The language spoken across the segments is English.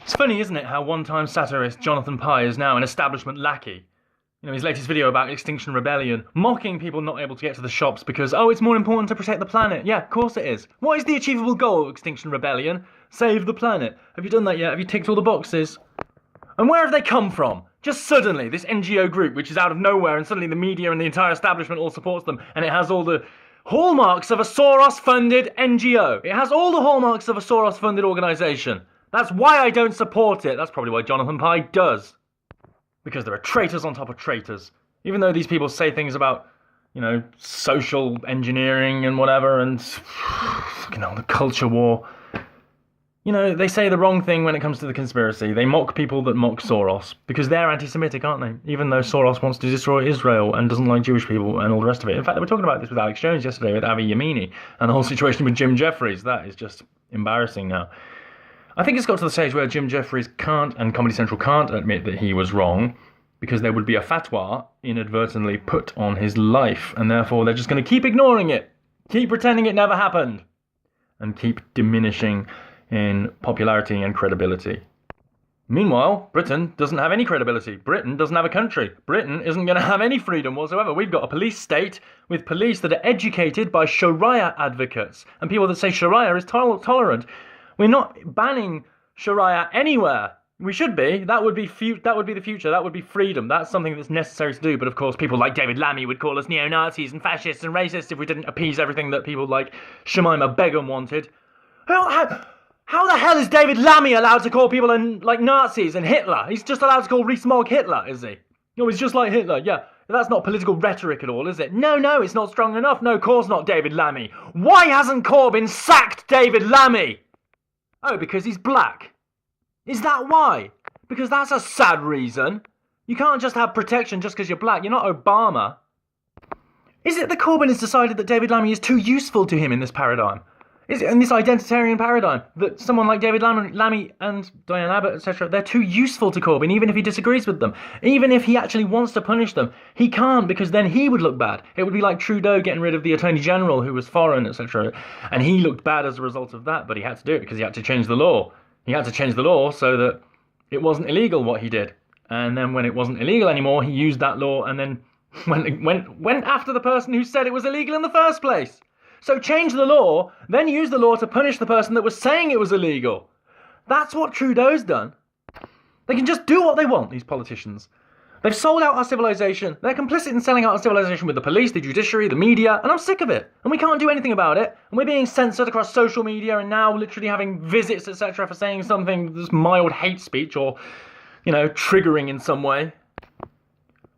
It's funny, isn't it, how one-time satirist Jonathan Pye is now an establishment lackey. You know, his latest video about Extinction Rebellion, mocking people not able to get to the shops because, oh, it's more important to protect the planet. Yeah, of course it is. What is the achievable goal of Extinction Rebellion? Save the planet. Have you done that yet? Have you ticked all the boxes? And where have they come from? Just suddenly, this NGO group, which is out of nowhere, and suddenly the media and the entire establishment all supports them, and it has all the hallmarks of a Soros-funded NGO. It has all the hallmarks of a Soros-funded organisation. That's why I don't support it. That's probably why Jonathan Pye does. Because there are traitors on top of traitors. Even though these people say things about, you know, social engineering and whatever, and fucking hell, the culture war. You know, they say the wrong thing when it comes to the conspiracy. They mock people that mock Soros. Because they're anti-Semitic, aren't they? Even though Soros wants to destroy Israel and doesn't like Jewish people and all the rest of it. In fact, they were talking about this with Alex Jones yesterday, with Avi Yamini, and the whole situation with Jim Jeffries. That is just embarrassing now. I think it's got to the stage where Jim Jeffries can't, and Comedy Central can't, admit that he was wrong, because there would be a fatwa inadvertently put on his life, and therefore they're just going to keep ignoring it, keep pretending it never happened, and keep diminishing in popularity and credibility. Meanwhile, Britain doesn't have any credibility. Britain doesn't have a country. Britain isn't going to have any freedom whatsoever. We've got a police state with police that are educated by Sharia advocates, and people that say Sharia is tolerant. We're not banning Sharia anywhere. We should be. That would be the future. That would be freedom. That's something that's necessary to do. But of course, people like David Lammy would call us neo-Nazis and fascists and racists if we didn't appease everything that people like Shamima Begum wanted. How the hell is David Lammy allowed to call people like Nazis and Hitler? He's just allowed to call Rees-Mogg Hitler, is he? No, he's just like Hitler. Yeah, that's not political rhetoric at all, is it? No, it's not strong enough. No, of course not, David Lammy. Why hasn't Corbyn sacked David Lammy? Oh, because he's black. Is that why? Because that's a sad reason. You can't just have protection just because you're black. You're not Obama. Is it that Corbyn has decided that David Lammy is too useful to him in this paradigm? Is it in this identitarian paradigm that someone like David Lammy and Diane Abbott, etc., they're too useful to Corbyn, even if he disagrees with them? Even if he actually wants to punish them, he can't, because then he would look bad. It would be like Trudeau getting rid of the Attorney General who was foreign, etc., and he looked bad as a result of that, but he had to do it because he had to change the law. He had to change the law so that it wasn't illegal what he did. And then when it wasn't illegal anymore, he used that law and then went after the person who said it was illegal in the first place. So change the law, then use the law to punish the person that was saying it was illegal. That's what Trudeau's done. They can just do what they want, these politicians. They've sold out our civilization. They're complicit in selling out our civilization with the police, the judiciary, the media, and I'm sick of it. And we can't do anything about it. And we're being censored across social media and now literally having visits, etc., for saying something that's mild hate speech or, you know, triggering in some way.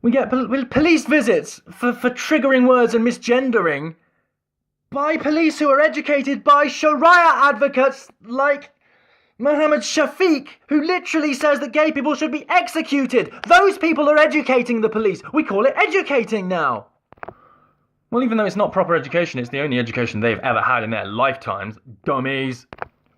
We get police visits for triggering words and misgendering by police who are educated by Sharia advocates like Mohammed Shafiq, who literally says that gay people should be executed. Those people are educating the police. We call it educating now. Well, even though it's not proper education, it's the only education they've ever had in their lifetimes. Dummies.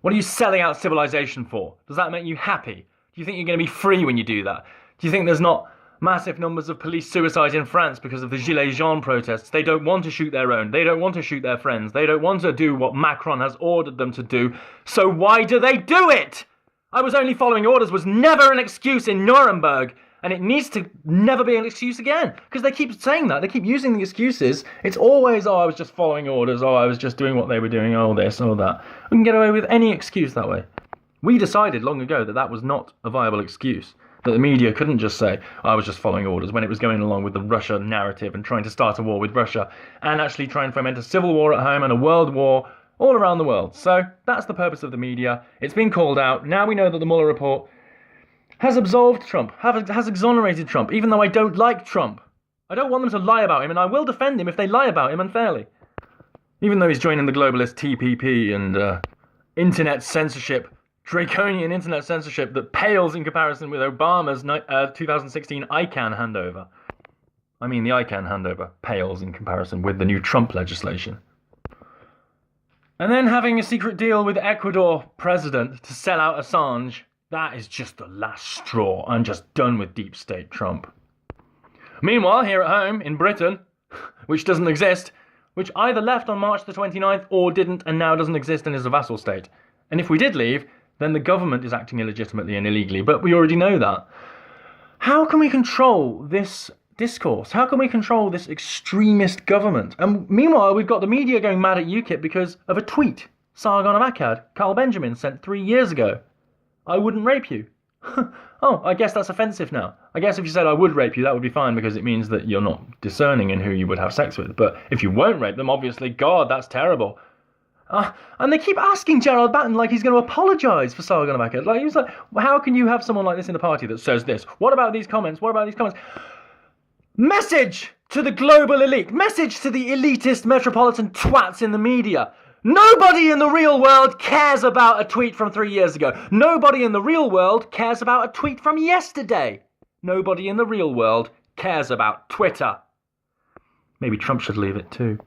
What are you selling out civilization for? Does that make you happy? Do you think you're going to be free when you do that? Do you think there's not massive numbers of police suicide in France because of the Gilets Jaunes protests? They don't want to shoot their own. They don't want to shoot their friends. They don't want to do what Macron has ordered them to do. So why do they do it? I was only following orders was never an excuse in Nuremberg, and it needs to never be an excuse again, because they keep saying that. They keep using the excuses. It's always, oh, I was just following orders. Oh, I was just doing what they were doing. Oh, this, oh, that. We can get away with any excuse that way. We decided long ago that that was not a viable excuse. That the media couldn't just say, I was just following orders, when it was going along with the Russia narrative and trying to start a war with Russia and actually try and foment a civil war at home and a world war all around the world. So that's the purpose of the media. It's been called out. Now we know that the Mueller report has absolved Trump, has exonerated Trump, even though I don't like Trump. I don't want them to lie about him, and I will defend him if they lie about him unfairly. Even though he's joining the globalist TPP and internet censorship, draconian internet censorship that pales in comparison with Obama's 2016 ICANN handover. I mean, the ICANN handover pales in comparison with the new Trump legislation. And then having a secret deal with Ecuador president to sell out Assange, that is just the last straw. I'm just done with deep state Trump. Meanwhile, here at home, in Britain, which doesn't exist, which either left on March the 29th or didn't and now doesn't exist and is a vassal state. And if we did leave, then the government is acting illegitimately and illegally. But we already know that. How can we control this discourse? How can we control this extremist government? And meanwhile, we've got the media going mad at UKIP because of a tweet Sargon of Akkad, Carl Benjamin, sent 3 years ago. I wouldn't rape you. Oh, I guess that's offensive now. I guess if you said I would rape you, that would be fine because it means that you're not discerning in who you would have sex with. But if you won't rape them, obviously, God, that's terrible. And they keep asking Gerard Batten like he's going to apologise for Sargon of Akkad. Like, he was like, well, how can you have someone like this in the party that says this? What about these comments? What about these comments? Message to the global elite. Message to the elitist metropolitan twats in the media. Nobody in the real world cares about a tweet from 3 years ago. Nobody in the real world cares about a tweet from yesterday. Nobody in the real world cares about Twitter. Maybe Trump should leave it too.